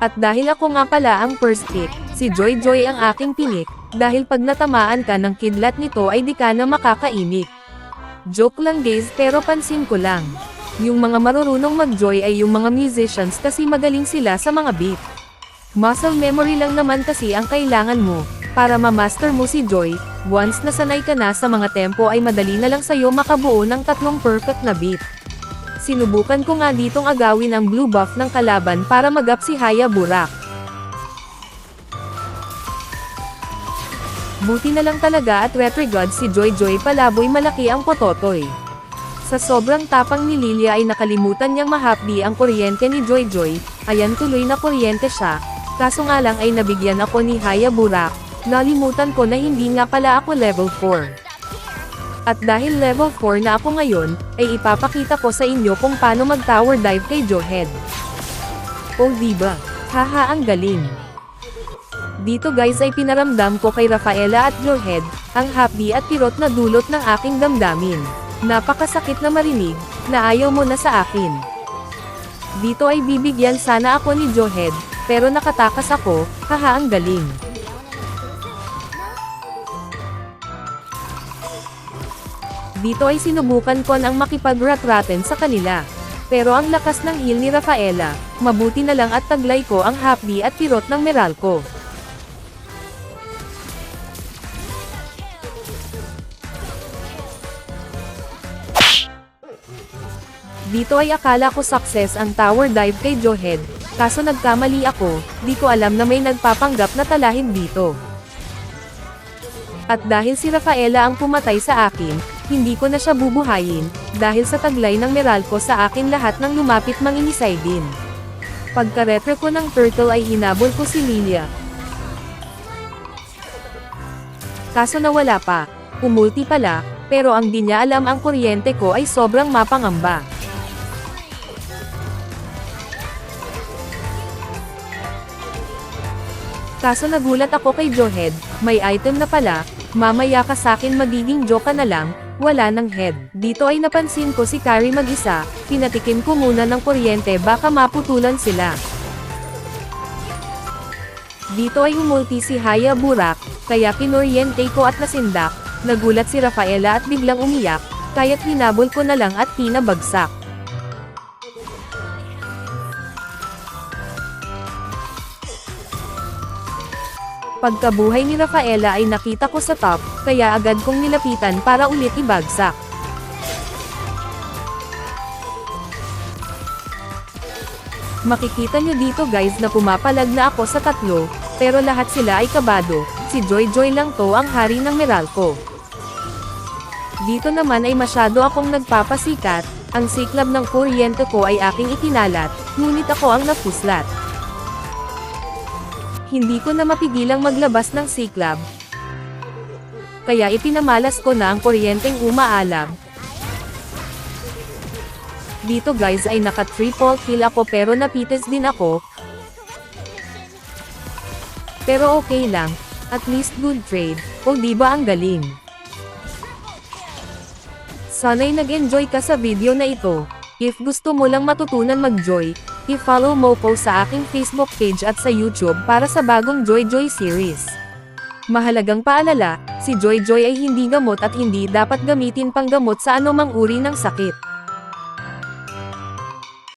At dahil ako nga pala ang first pick, si Joy Joy ang aking pinik, dahil pag natamaan ka ng kidlat nito ay di ka na makakaimik. Joke lang guys, pero pansin ko lang. Yung mga marurunong mag-Joy ay yung mga musicians kasi magaling sila sa mga beat. Muscle memory lang naman kasi ang kailangan mo, para ma-master mo si Joy. Once nasanay ka na sa mga tempo ay madali na lang sa'yo makabuo ng 3 perfect na beat. Sinubukan ko nga ditong agawin ang blue buff ng kalaban para mag-up si Hayaburak. Buti na lang talaga at retrograde si Joy Joy palaboy malaki ang pototoy. Sa sobrang tapang ni Lilia ay nakalimutan niyang mahapdi ang kuryente ni Joy Joy, ayan tuloy na kuryente siya, kaso nga lang ay nabigyan ako ni Hayaburak, nalimutan ko na hindi nga pala ako level 4. At dahil level 4 na ako ngayon, ay ipapakita ko sa inyo kung paano mag-tower dive kay Jowhead. O diba? Haha, ang galing! Dito guys ay pinaramdam ko kay Rafaela at Jowhead, ang hapdi at kirot na dulot ng aking damdamin. Napakasakit na marinig, na ayaw mo na sa akin. Dito ay bibigyan sana ako ni Jowhead, pero nakatakas ako, haha, ang galing. Dito ay sinubukan ko nang makipag-rat-raten sa kanila. Pero ang lakas ng heal ni Rafaela, mabuti na lang at taglay ko ang hapdi at pirot ng Meralco. Dito ay akala ko success ang tower dive kay Jowhead, kaso nagkamali ako, di ko alam na may nagpapanggap na talahin dito. At dahil si Rafaela ang pumatay sa akin, hindi ko na siya bubuhayin, dahil sa taglay ng Meralco sa akin lahat ng lumapit mangingisay din. Pagka-retro ko ng turtle ay hinabol ko si Lilia. Kaso nawala pa, umulti pala, pero ang di niya alam ang kuryente ko ay sobrang mapangamba. Kaso nagulat ako kay Jowhead, may item na pala, mamaya ka sakin magiging joke ka na lang, wala ng head. Dito ay napansin ko si Carrie mag-isa, pinatikim ko muna ng kuryente baka maputulan sila. Dito ay umulti si Hayaburak, kaya kinuryente ko at nasindak, nagulat si Rafaela at biglang umiyak, kaya't hinabol ko na lang at pinabagsak. Pagkabuhay ni Rafaela ay nakita ko sa top, kaya agad kong nilapitan para ulit ibagsak. Makikita nyo dito guys na pumapalag na ako sa 3, pero lahat sila ay kabado, si Joy Joy lang to ang hari ng Meralco. Dito naman ay masyado akong nagpapasikat, ang siklab ng kuryente ko ay aking ikinalat, ngunit ako ang napuslat. Hindi ko na mapigilang maglabas ng siklab, kaya ipinamalas ko na ang kuryenteng umaalab. Dito guys ay naka triple kill ako pero napites din ako. Pero okay lang, at least good trade, o diba ang galing. Sana'y nag-enjoy ka sa video na ito. If gusto mo lang matutunan mag-Joy, i-follow mo po sa aking Facebook page at sa YouTube para sa bagong Joy Joy series. Mahalagang paalala, si Joy Joy ay hindi gamot at hindi dapat gamitin panggamot sa anumang uri ng sakit.